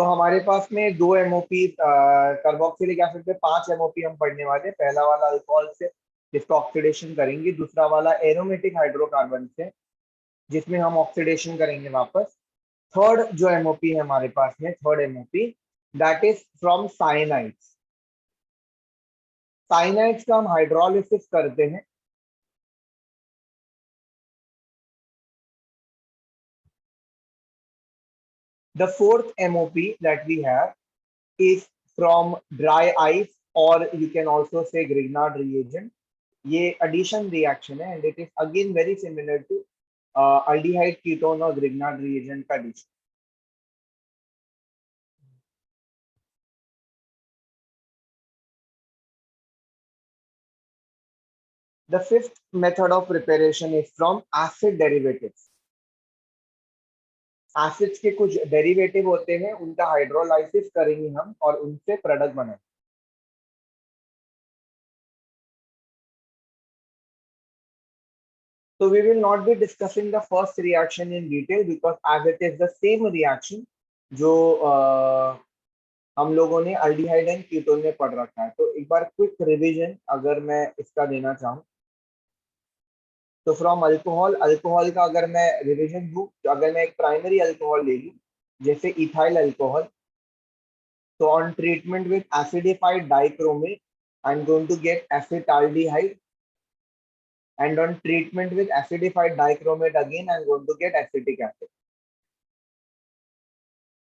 तो हमारे पास में दो एमओपी कार्बोक्सिलिक एसिड पे 5 एमओपी हम पढ़ने वाले हैं। पहला वाला अल्कोहल से जिसका ऑक्सीडेशन करेंगे, दूसरा वाला एरोमेटिक हाइड्रोकार्बन से जिसमें हम ऑक्सीडेशन करेंगे वापस। थर्ड जो एमओपी है हमारे पास में, third MOP that is from cyanides. Cyanides का हम हाइड्रोलिसिस करते हैं। The fourth MOP that we have is from dry ice, or you can also say Grignard reagent. ये addition reaction है and it is again very similar to aldehyde ketone और Grignard reagent का addition. The fifth method of preparation is from acid derivatives. Acids के कुछ derivative होते हैं, उनका hydrolysis करेंगे हम और उनसे प्रोडक्ट बनाएंगे। So we will not be discussing the first reaction in detail because as it is the same reaction जो हम लोगों ने अल्डिहाइड एंड कीटोन में पढ़ रखा है। तो एक बार क्विक रिवीजन अगर मैं इसका देना चाहूँ तो फ्रॉम अल्कोहल, अल्कोहल का अगर मैं रिवीजन दूं, तो अगर मैं एक प्राइमरी अल्कोहल ले लूं जैसे इथाइल अल्कोहल, तो on treatment with acidified dichromate I am going to get acetaldehyde, and on treatment with acidified dichromate again I am going to get acetic acid.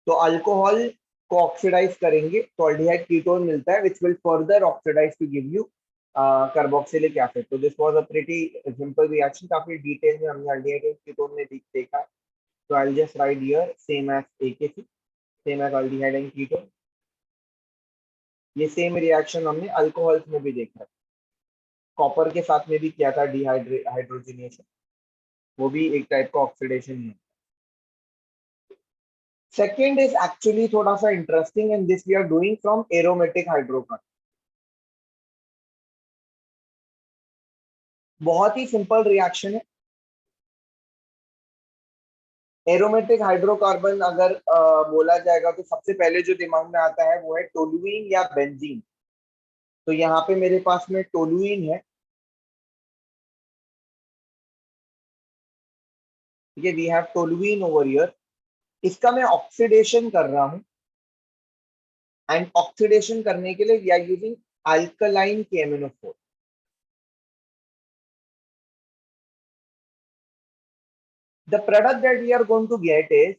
तो अल्कोहल को ऑक्सीडाइज करेंगे तो aldehyde ketone मिलता है which will further oxidize to give you carboxylic acid. तो this was a pretty simple reaction. काफी detail में हमने अल्डिहाइड कीटोन में देखा है। तो I'll just write here same as AKC, same as aldehyde and ketone. ये सेम रिएक्शन हमने अल्कोहल्स में भी देखा है, कॉपर के साथ में भी किया था डिहाइड्रोजनेशन, वो भी एक टाइप का ऑक्सीडेशन है। सेकेंड इज एक्चुअली थोड़ा सा interesting and this we are doing from aromatic hydrocarbon. बहुत ही सिंपल रिएक्शन है। एरोमेटिक हाइड्रोकार्बन अगर बोला जाएगा तो सबसे पहले जो दिमाग में आता है वो है टोलुइन या बेंजीन। तो यहाँ पे मेरे पास में टोलुइन है, ठीक है, we have toluene over here. इसका मैं ऑक्सीडेशन कर रहा हूं एंड ऑक्सीडेशन करने के लिए we are using alkaline KMnO4। The product that we are going to get is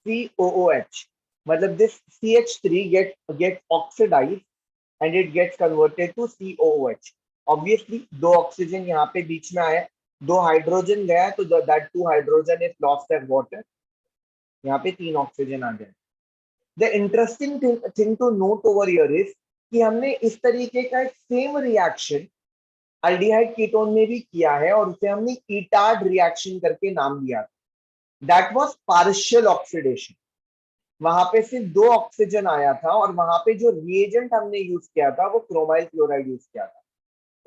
COOH. मतलब this CH3 gets oxidized and it gets converted to COOH. Obviously दो ऑक्सीजन यहाँ पे बीच में आया, दो हाइड्रोजन गया तो that two hydrogen is lost as water. यहाँ पे 3 ऑक्सीजन आ गए। The interesting thing to note over here is कि हमने इस तरीके का एक सेम रिएक्शन अल्डिहाइड कीटोन में भी किया है और उसे हमने ईटार्ड रिएक्शन करके नाम दिया था। That was partial oxidation. वहां पे सिर्फ 2 ऑक्सीजन आया था और वहां पे जो रिएजेंट हमने यूज किया था वो क्रोमाइल क्लोराइड यूज किया था।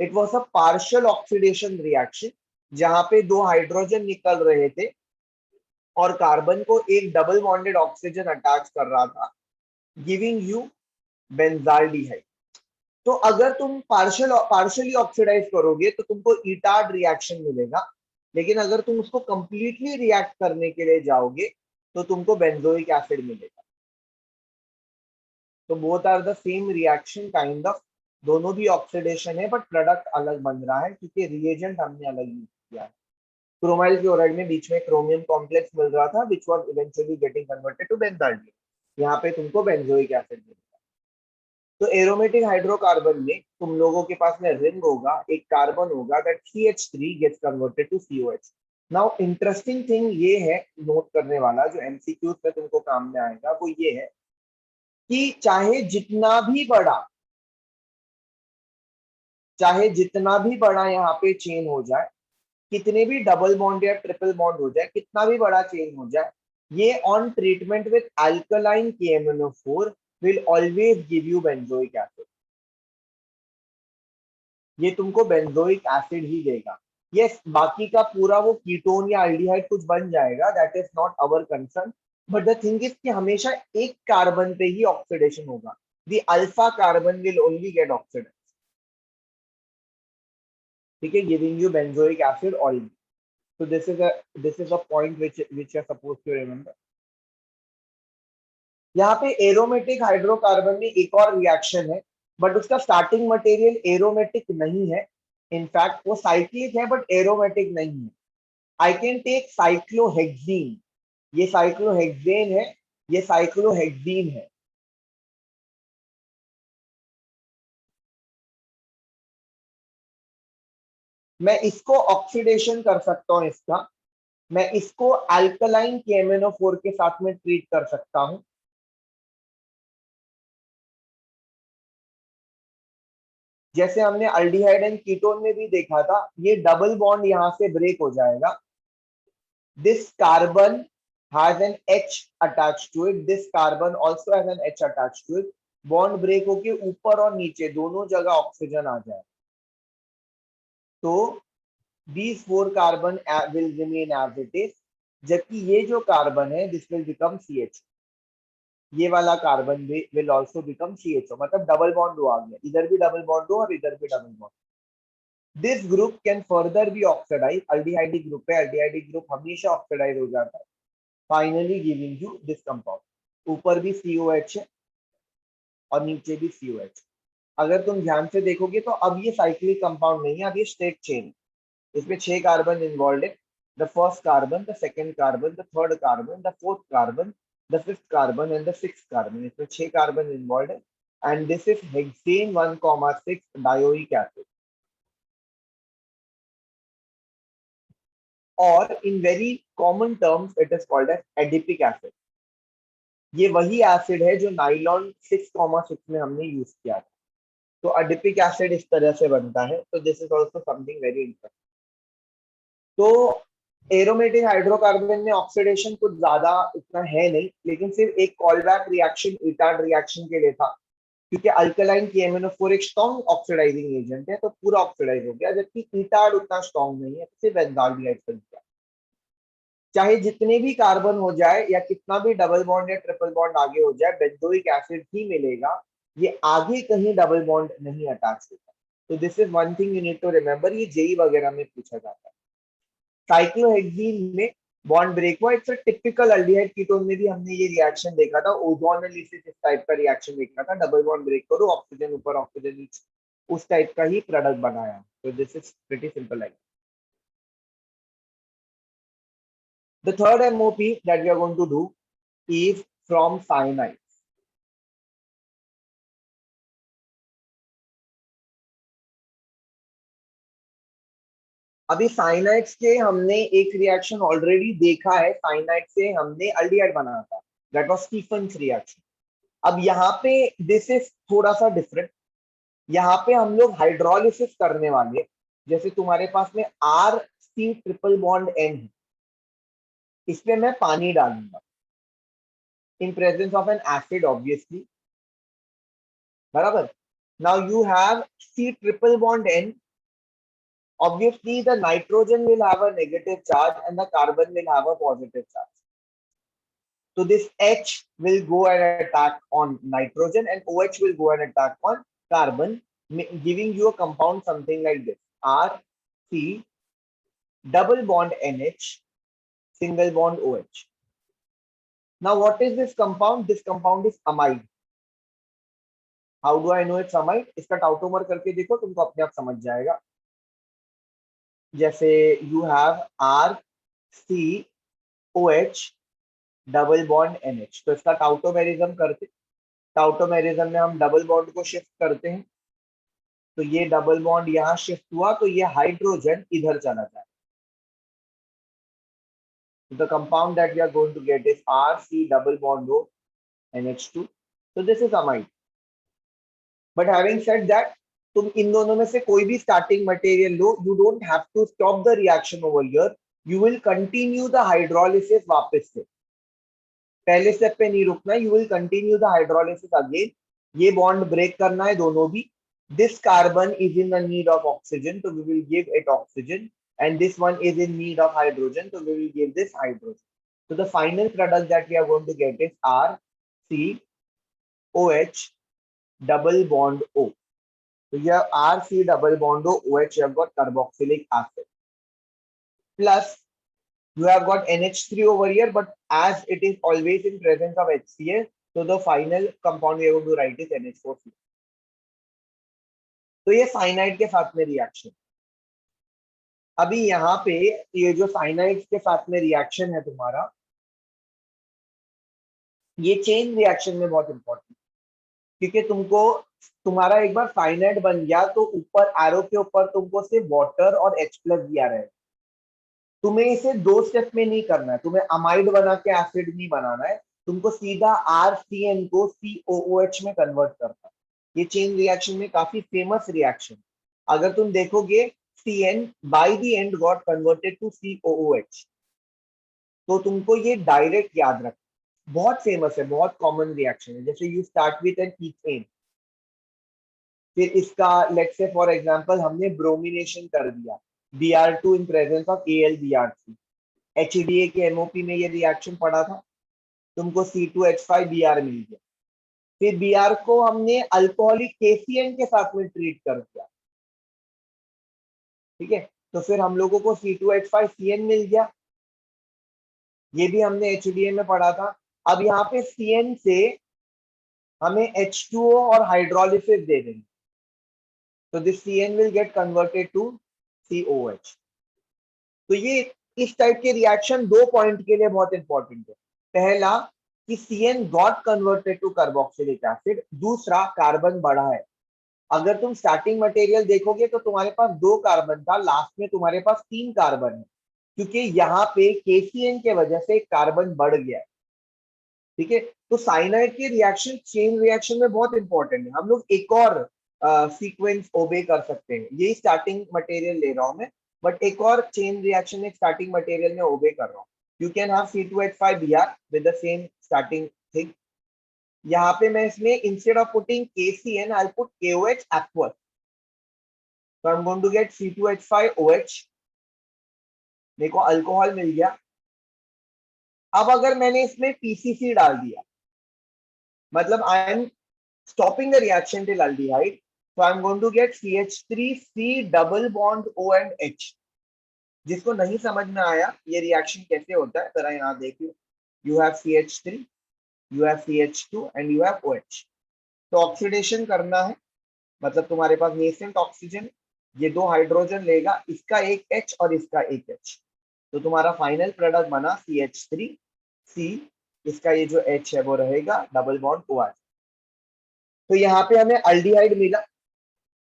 It was a partial oxidation reaction जहां पे 2 हाइड्रोजन निकल रहे थे और कार्बन को एक डबल बॉन्डेड ऑक्सीजन अटैच कर रहा था, गिविंग यू बेंजाल्डिहाइड। तो अगर तुम पार्शियली ऑक्सीडाइज करोगे तो तुमको ईटार्ड रिएक्शन मिलेगा, लेकिन अगर तुम उसको कंप्लीटली रिएक्ट करने के लिए जाओगे तो तुमको बेंजोइक एसिड मिलेगा। तो both are the same reaction kind of, दोनों भी ऑक्सीडेशन है बट प्रोडक्ट अलग बन रहा है क्योंकि रिएजेंट हमने अलग यूज किया है। क्रोमाइल क्लोराइड में बीच में क्रोमियम कॉम्प्लेक्स मिल रहा था which was eventually getting converted to benzaldehyde. यहाँ पे तुमको बेंजोइक एसिड मिलेगा। तो एरोमेटिक हाइड्रोकार्बन में तुम लोगों के पास में रिंग होगा, एक कार्बन होगा, that CH3 gets converted to COH। Now interesting thing ये है नोट करने वाला, जो MCQs में तुमको काम में आएगा, वो ये है कि चाहे जितना भी बड़ा यहाँ पे चेन हो जाए, कितने भी डबल बॉन्ड या ट्रिपल बॉन्ड हो जाए, कितना भी बड़ा चेन हो जाए, ये on treatment with alkaline KMnO4 will always give you benzoic acid. ये तुमको बेंजोइक एसिड ही देगा। यस, बाकी का पूरा वो कीटोन या अल्डिहाइड कुछ बन जाएगा, that is not our concern. But the thing is कि हमेशा एक कार्बन पे ही ऑक्सीडेशन होगा, the alpha carbon will only get oxidise, ठीक है, giving you benzoic acid oil. So this is a point which you're supposed to remember. यहाँ पे एरोमेटिक हाइड्रोकार्बन में एक और रिएक्शन है, बट उसका स्टार्टिंग मटेरियल एरोमेटिक नहीं है. इनफैक्ट वो साइक्लिक है बट एरोमेटिक नहीं है. आई कैन टेक साइक्लोहेक्सीन, ये साइक्लोहेक्सेन है, ये साइक्लोहेक्सीन है. मैं इसको ऑक्सीडेशन कर सकता हूं इसका, मैं इसको अल्कलाइन KMnO4 के साथ में ट्रीट कर सकता हूं. जैसे हमने अल्डिहाइड एंड कीटोन में भी देखा था, ये डबल बॉन्ड यहां से ब्रेक हो जाएगा. This carbon has an H attached to it, this carbon also has an H attached to it. Bond break होके ऊपर और नीचे दोनों जगह ऑक्सीजन आ जाए. तो these four carbon will remain as it is, जबकि ये जो कार्बन है this will become CH, ये वाला carbon will also become CHO, मतलब डबल बॉन्ड आ गया, इधर भी डबल बॉन्ड और इधर भी double bond. This group can further be oxidise, aldehyde group है, अल्डिहाइड ग्रुप हमेशा ऑक्सीडाइज हो जाता है, finally giving you this compound. ऊपर भी COH है और नीचे भी COH. अगर तुम ध्यान से देखोगे तो अब ये साइक्लिक कंपाउंड नहीं है, अब ये स्ट्रेट चेन. इसमें 6 कार्बन इन्वॉल्व है. The first carbon, the second carbon, the third carbon, the fourth carbon, the fifth carbon and the sixth carbon. इसमें 6 कार्बन इन्वॉल्व है. And this is hexane 1,6 dioic acid. और in very common terms it is called as adipic acid. ये वही acid है जो nylon 6,6 में हमने use किया था. तो एडिपिक एसिड इस तरह से बनता है. तो this is also something very interesting. तो एरोमेटिक हाइड्रोकार्बन में ऑक्सीडेशन कुछ ज्यादा इतना है नहीं, लेकिन सिर्फ एक कॉलबैक रिएक्शन ईटार्ड रिएक्शन के लिए था, क्योंकि अल्कलाइन KMnO4 एक स्ट्रॉन्ग ऑक्सीडाइजिंग एजेंट है, तो पूरा ऑक्सीडाइज हो गया, जबकि ईटार्ड उतना स्ट्रॉन्ग नहीं है, तो सिर्फ बेंजाल्डिहाइड बन गया. चाहे जितने भी कार्बन हो जाए या कितना भी डबल बॉन्ड या ट्रिपल बॉन्ड आगे हो जाए, बेंजोइक एसिड ही मिलेगा, ये आगे कहीं डबल बॉन्ड नहीं अटैच होता. तो this is one thing you need to remember, ये जेई वगैरह में पूछा जाता है. साइक्लोहेक्सीन में बॉन्ड ब्रेक हुआ. It's a typical aldehyde ketone में भी हमने ये रिएक्शन देखा था, ओजोनोलिसिस इस टाइप का रिएक्शन देखा था, डबल बॉन्ड ब्रेक करो, ऑक्सीजन ऊपर ऑक्सीजन नीचे, उस टाइप का ही प्रोडक्ट बनाया. तो this is pretty simple. Like the third MOP that we are going to do is from cyanide. अभी साइनाइड्स के हमने एक रिएक्शन ऑलरेडी देखा है, साइनाइड से हमने अल्डिहाइड बनाया था, दैट वाज स्टीफन्स रिएक्शन. अब यहाँ पे दिस इज थोड़ा सा डिफरेंट. यहाँ पे हम लोग हाइड्रोलिसिस करने वाले. जैसे तुम्हारे पास में RC ट्रिपल बॉन्ड N है, इसमें मैं पानी डालूंगा in presence of an acid obviously, बराबर. Now you have C triple bond N. Obviously the nitrogen will have a negative charge and the carbon will have a positive charge. So this H will go and attack on nitrogen and OH will go and attack on carbon, giving you a compound something like this: RC double bond NH single bond OH. Now what is this compound? This compound is amide. How do I know it's amide? इसका टाउटोमर करके देखो, तुमको अपने आप समझ जाएगा. जैसे you have RCOH double bond NH, तो इसका टाउटोमेरिज्म करते, टाउटोमेरिज्म में हम डबल बॉन्ड को शिफ्ट करते हैं, तो ये डबल बॉन्ड यहाँ शिफ्ट हुआ, तो ये हाइड्रोजन इधर चला जाए. The compound that we are going to get is RC double bond O NH2. So this is amide. But having said that, तुम इन दोनों में से कोई भी स्टार्टिंग मटेरियल लो, you don't have to stop the reaction over here, you will continue the hydrolysis वापस से. पहले स्टेप पे नहीं रुकना, you will continue the hydrolysis again. ये बॉन्ड ब्रेक करना है दोनों भी. This carbon is in the need of oxygen, तो we will give it oxygen, and this one is in need of hydrogen, so we will give this hydrogen. So the final product that we are going to get is RCOH double bond O. So you have RC double bond O, OH, you have got carboxylic acid. Plus, you have got NH3 over here, but as it is always in presence of HCl, so the final compound we are going to write is NH4C. तो ये cyanide के साथ में reaction. अभी यहाँ पे ये जो साइनाइड के साथ में रिएक्शन है तुम्हारा, ये चेन रिएक्शन में बहुत इंपॉर्टेंट, क्योंकि तुमको तुम्हारा एक बार साइनाइड बन गया तो ऊपर एरो के ऊपर तुमको सिर्फ वाटर और H प्लस दिया रहेगा. तुम्हें इसे 2 स्टेप में नहीं करना है, तुम्हें अमाइड बना के एसिड नहीं बनाना है, तुमको सीधा RCN को COOH में कन्वर्ट करना है. ये चेन रिएक्शन में काफी फेमस रिएक्शन. अगर तुम देखोगे CN by the end got converted to COOH, तो तुमको ये डायरेक्ट याद रखना. बहुत फेमस है, बहुत कॉमन रिएक्शन है. जैसे you start with an ethane, फिर इसका लेट्स से फॉर एग्जांपल हमने ब्रोमिनेशन कर दिया, Br2 in presence of AlBr3. HDA के MOP में ये रिएक्शन पड़ा था, तुमको C2H5Br मिल गया. फिर Br को हमने अल्कोहलिक KCN के साथ में ट्रीट कर दिया, ठीक है, तो फिर हम लोगों को C2H5CN मिल गया. ये भी हमने HDA में पढ़ा था. अब यहाँ पे CN से हमें H2O और हाइड्रोलिसिस दे देंगे, तो this CN will get converted to COH. तो ये इस टाइप के रिएक्शन 2 पॉइंट के लिए बहुत इंपॉर्टेंट है. पहला कि CN got converted to carboxylic acid, दूसरा कार्बन बढ़ा है. अगर तुम स्टार्टिंग मटेरियल देखोगे तो तुम्हारे पास 2 कार्बन था, लास्ट में तुम्हारे पास 3 कार्बन है, क्योंकि यहाँ पे KCN के वजह से कार्बन बढ़ गया है, ठीक है. तो साइनाइड के रिएक्शन चेन रिएक्शन में बहुत इंपॉर्टेंट है. हम लोग एक और सीक्वेंस ओबे कर सकते हैं, यही स्टार्टिंग मटेरियल ले रहा हूं मैं, बट एक और चेन रिएक्शन एक स्टार्टिंग मटेरियल में ओबे कर रहा हूँ. You can have C2H5Br with the same starting thing. यहाँ पे मैं इसमें instead of putting KCN I put KOH aqueous, so I'm going to get C2H5OH. मेरे को अल्कोहल मिल गया. अब अगर मैंने इसमें PCC डाल दिया, मतलब I am stopping the reaction till aldehyde, so I'm going to get CH3C double bond O and H. जिसको नहीं समझ में आया ये रिएक्शन कैसे होता है, जरा यहाँ देखिए. You have CH3, you have CH2 and you have OH. तो ऑक्सीडेशन करना है, मतलब तुम्हारे पास नेसेंट ऑक्सीजन, ये 2 हाइड्रोजन लेगा, इसका एक H और इसका एक H, तो तुम्हारा फाइनल प्रोडक्ट बना CH3C. इसका ये जो H है वो रहेगा डबल बॉन्ड OH. तो यहाँ पे हमें अल्डिहाइड मिला.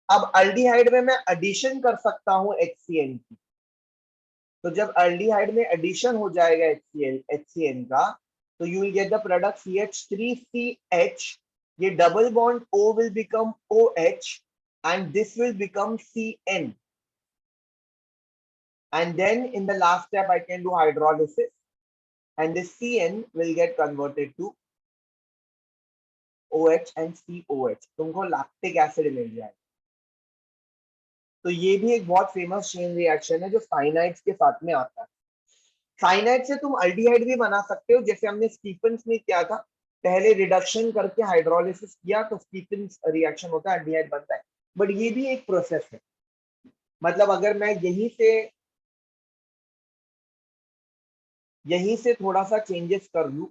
अब अल्डिहाइड में मैं एडिशन कर सकता हूँ HCN की, तो जब अल्डिहाइड में एडिशन हो जाएगा HCN का, तो you will get the product CH3CH. ये double bond O will become OH and this will become CN, and then in the last step I can do hydrolysis and this CN will get converted to OH and COH. तुमको lactic acid मिल जाएगा. तो ये भी एक बहुत famous chain reaction है जो cyanides के साथ में आता है. साइनाइड से तुम अल्डिहाइड भी बना सकते हो, जैसे हमने स्टीफेंस में किया था, पहले रिडक्शन करके हाइड्रोलिसिस किया तो स्टीफेंस रिएक्शन होता है, अल्डिहाइड बनता है. बट ये भी एक प्रोसेस है, मतलब अगर मैं यहीं से थोड़ा सा चेंजेस कर लूं,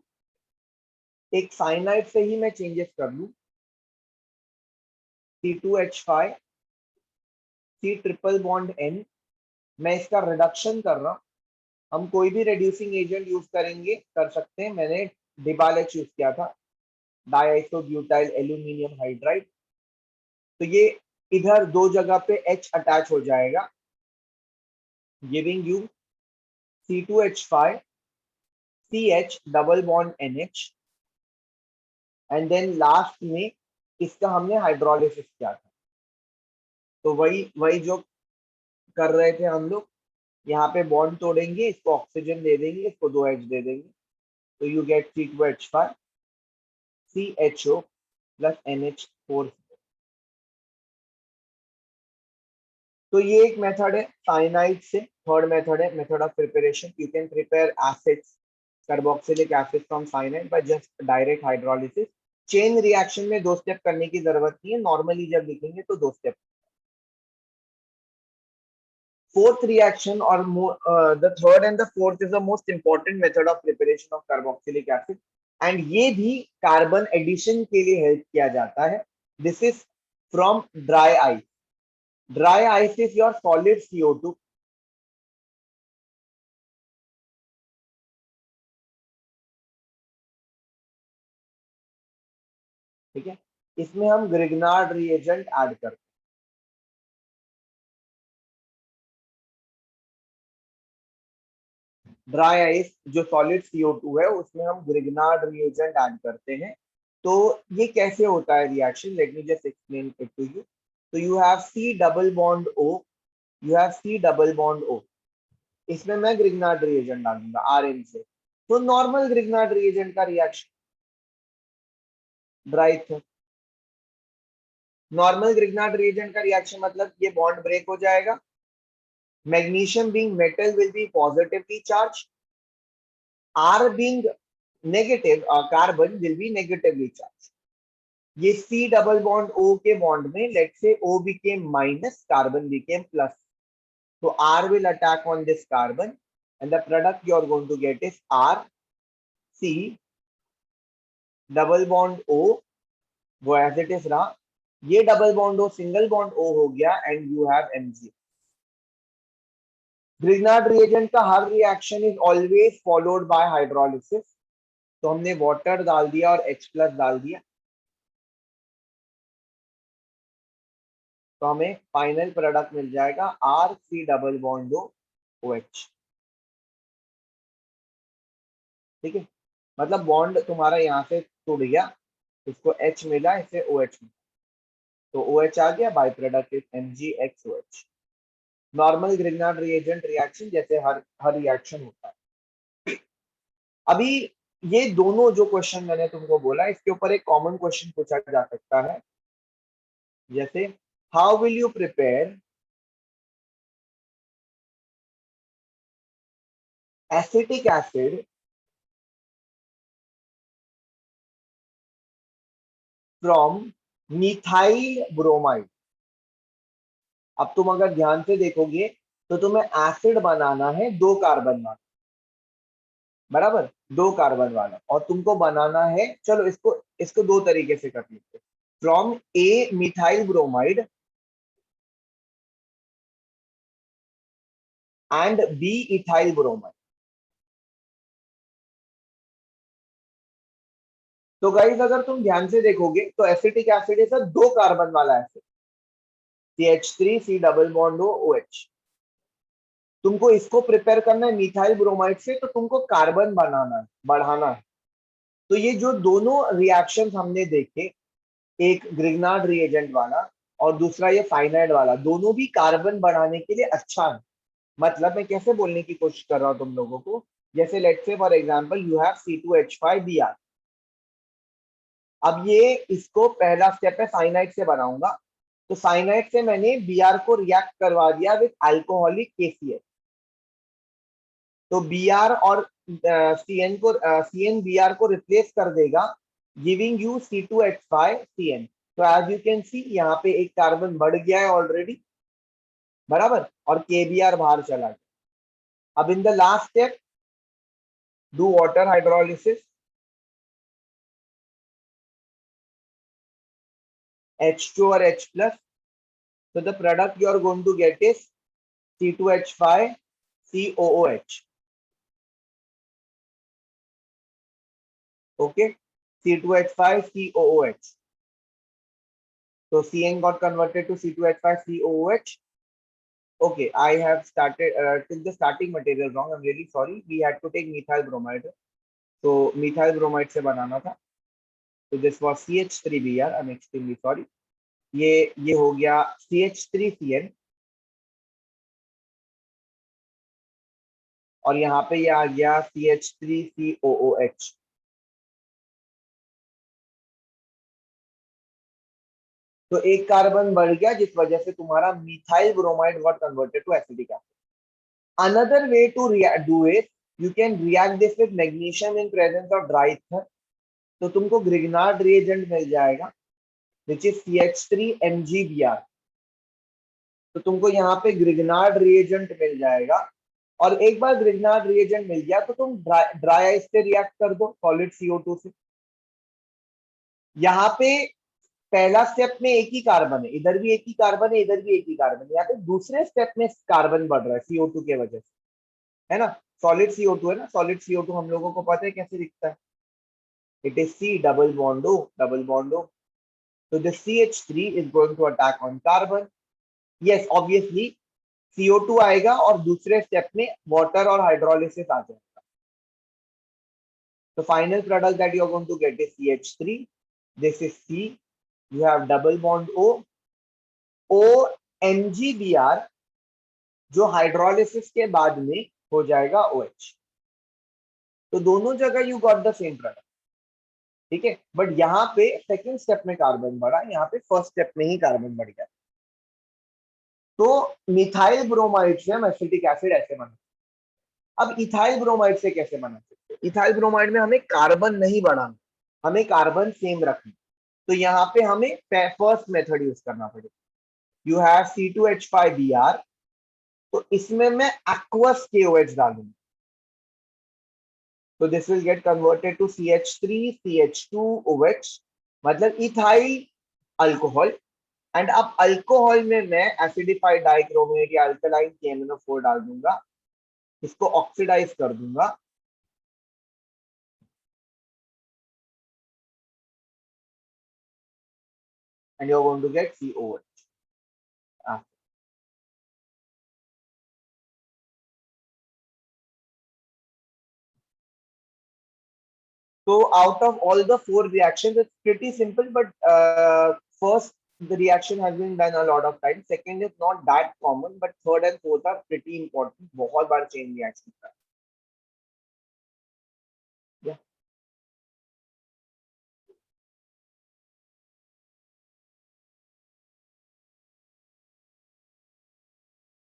एक साइनाइड से ही मैं चेंजेस कर लूं, C2H5 C triple bond N, मैं इसका रिडक्शन कर रहा हूं. हम कोई भी रिड्यूसिंग एजेंट यूज करेंगे, कर सकते हैं. मैंने डिबाल H यूज किया था, डाइआइसोब्यूटाइल एल्यूमिनियम हाइड्राइड. तो ये इधर 2 जगह पे H अटैच हो जाएगा, giving you C2H5 CH double bond NH, and then last में इसका हमने हाइड्रोलिसिस किया था. तो वही जो कर रहे थे हम लोग, यहाँ पे बॉन्ड तोड़ेंगे, इसको ऑक्सीजन दे देंगे, इसको 2 H दे देंगे, तो you get C2H5 CHO plus NH4. तो ये एक मेथड है साइनाइड से. थर्ड मेथड है method of preparation. You can prepare acids carboxylic acid from cyanide by just direct hydrolysis. Chain reaction में 2 स्टेप करने की जरूरत नहीं है, नॉर्मली जब लिखेंगे तो 2 step. Fourth reaction or the third and the fourth is the most important method of preparation of carboxylic acid, and ये भी कार्बन एडिशन के लिए हेल्प किया जाता है. This is from dry ice. Dry ice is your solid CO2. ठीक है, इसमें हम ग्रिग्नार्ड रिएजेंट ऐड करते हैं. ड्राई आइस जो सॉलिड CO2 है उसमें हम ग्रिग्नार्ड रिएजेंट ऐड करते हैं. तो ये कैसे होता है reaction, let me just explain it to you. तो you have C double bond O, you have C double bond O. इसमें मैं ग्रिग्नार्ड रिएजेंट डालूंगा Rn से. तो नॉर्मल ग्रिग्नार्ड रिएजेंट का रिएक्शन ड्राई थे. नॉर्मल ग्रिग्नार्ड रिएजेंट का reaction मतलब ये बॉन्ड ब्रेक हो जाएगा. Magnesium being metal will be positively charge, R being negative, carbon will be negatively charged. ये C डबल बॉन्ड O के बॉन्ड में let's say O became minus, carbon became plus. So R will attack on this carbon and the product you are going to get is R, C, double bond O, वो as it is रहा. ये double bond O single bond O हो गया and you have Mg. Grignard reagent का हर reaction is always followed by hydrolysis. तो हमने water डाल दिया और H+ डाल दिया, तो हमें फाइनल प्रोडक्ट मिल जाएगा RC डबल बॉन्ड OH. ठीक है, मतलब बॉन्ड तुम्हारा यहाँ से टूट गया, इसको H मिला, इसे OH मिला, तो OH आ गया, by product is MgXOH. Normal Grignard reagent reaction जैसे हर रिएक्शन होता है. अभी ये दोनों जो क्वेश्चन मैंने तुमको बोला इसके ऊपर एक कॉमन क्वेश्चन पूछा जा सकता है, जैसे how will you prepare acetic acid from methyl bromide. अब तुम अगर ध्यान से देखोगे तो तुम्हें एसिड बनाना है 2 कार्बन वाला, बराबर 2 कार्बन वाला, और तुमको बनाना है, चलो इसको इसको 2 तरीके से कर लेते हैं. From A methyl bromide and B ethyl bromide. तो गाइस अगर तुम ध्यान से देखोगे तो एसिटिक एसिड है 2 कार्बन वाला acid, CH3 C double bond OH. तुमको इसको प्रिपेयर करना है मिथाइल ब्रोमाइड से, तो तुमको कार्बन बनाना है, बढ़ाना है. तो ये जो दोनों रिएक्शंस हमने देखे, एक ग्रिग्नार्ड रिएजेंट वाला और दूसरा ये साइनाइड वाला, दोनों भी कार्बन बढ़ाने के लिए अच्छा है. मतलब मैं कैसे बोलने की कोशिश कर रहा हूं तुम लोगों को, जैसे let's say for example you have C2H5Br. अब ये इसको पहला स्टेप है साइनाइड से बनाऊंगा, तो साइनाइड से मैंने Br को रिएक्ट करवा दिया विद अल्कोहलिक KCl. तो Br और CN Br को रिप्लेस कर देगा, गिविंग यू C2H5CN. तो एज यू कैन सी यहाँ पे एक कार्बन बढ़ गया है ऑलरेडी, बराबर, और KBr बाहर चला गया. अब in the last step do water hydrolysis, H2 और H+. So the product you are going to get is C2H5 COOH. Okay, C2H5 COOH. So CN got converted to C2H5 COOH. Okay, I have started took the starting material wrong. I'm really sorry. We had to take methyl bromide. So methyl bromide से बनाना था. So this was CH3Br. I'm extremely sorry. ये हो गया CH3CN, और यहाँ पे ये आ गया CH3COOH. तो एक कार्बन बढ़ गया जिस वजह से तुम्हारा methyl bromide got converted to acetic acid. Another way to do it, You can react this with magnesium in presence of dry ether. तो तुमको ग्रिग्नार्ड रिएजेंट मिल जाएगा which is CH3MgBr. तो तुमको यहाँ पे ग्रिग्नार्ड रिएजेंट मिल जाएगा, और एक बार ग्रिग्नार्ड रिएजेंट मिल गया तो तुम ड्राई आइस से रिएक्ट कर दो सॉलिड CO2 से। यहाँ पे पहला स्टेप में एक ही कार्बन है, इधर भी एक ही कार्बन है, इधर भी एक ही कार्बन है। यहाँ पे दूसरे स्टेप में कार्बन बढ़ रहा है CO2 के वजह से, है ना। सॉलिड CO2 है ना, सॉलिड CO2 हम लोगों को पता है कैसे दिखता है, it is C double bond O double bond O। तो the CH3 is going to attack on carbon. Yes, obviously CO2 आएगा और दूसरे स्टेप में वाटर और हाइड्रोलिसिस आ जाएगा। The final product that you are going to get is CH3. This is C. You have double bond O. OMgBr जो hydrolysis के बाद में हो जाएगा OH। तो दोनों जगह you got the same product, ठीक है। बट यहाँ पे सेकेंड स्टेप में कार्बन बढ़ा, यहाँ पे फर्स्ट स्टेप में ही कार्बन बढ़ गया। तो मिथाइल ब्रोमाइड से हम एसिटिक एसिड ऐसे बना। अब इथाइल ब्रोमाइड से कैसे बना सकते हैं? इथाइल ब्रोमाइड में हमें कार्बन नहीं बढ़ाना, हमें कार्बन सेम रखना। तो यहाँ पे हमें फर्स्ट मेथड यूज करना पड़ेगा। यू हैव C2H5Br, तो इसमें मैं एक्वस KOH डालूंगा, तो this will get converted to CH3CH2OH, मतलब इथाइल अल्कोहल। एंड अब अल्कोहल में मैं एसिडिफाइड डाइक्रोमेट या अल्कलाइन KMnO4 डाल दूंगा, इसको ऑक्सीडाइज कर दूंगा, and you're going to get COH. So out of all the 4 reactions, it's pretty simple, but first the reaction has been done a lot of times. Second is not that common, but third and fourth are pretty important. बहुत बार chain reaction